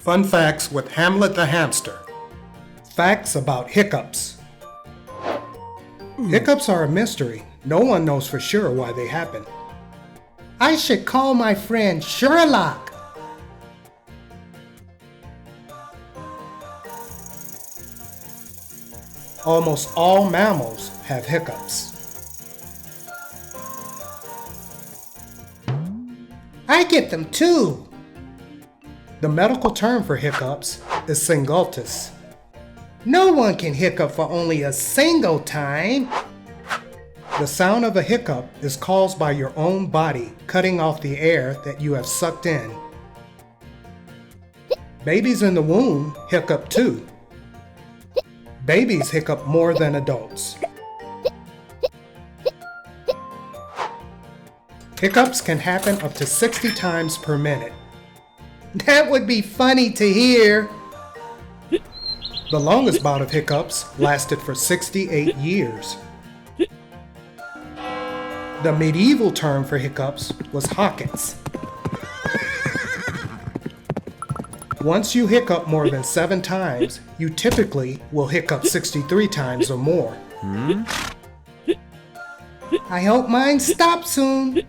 Fun facts with Hamlet the Hamster. Facts about hiccups. Hiccups are a mystery. No one knows for sure why they happen. I should call my friend Sherlock. Almost all mammals have hiccups. I get them too. The medical term for hiccups is singultus. No one can hiccup for only a single time. The sound of a hiccup is caused by your own body cutting off the air that you have sucked in. Babies in the womb hiccup too. Babies hiccup more than adults. Hiccups can happen up to 60 times per minute. That would be funny to hear. The longest bout of hiccups lasted for 68 years. The medieval term for hiccups was hiccups. Once you hiccup more than 7 times, you typically will hiccup 63 times or more. I hope mine stops soon.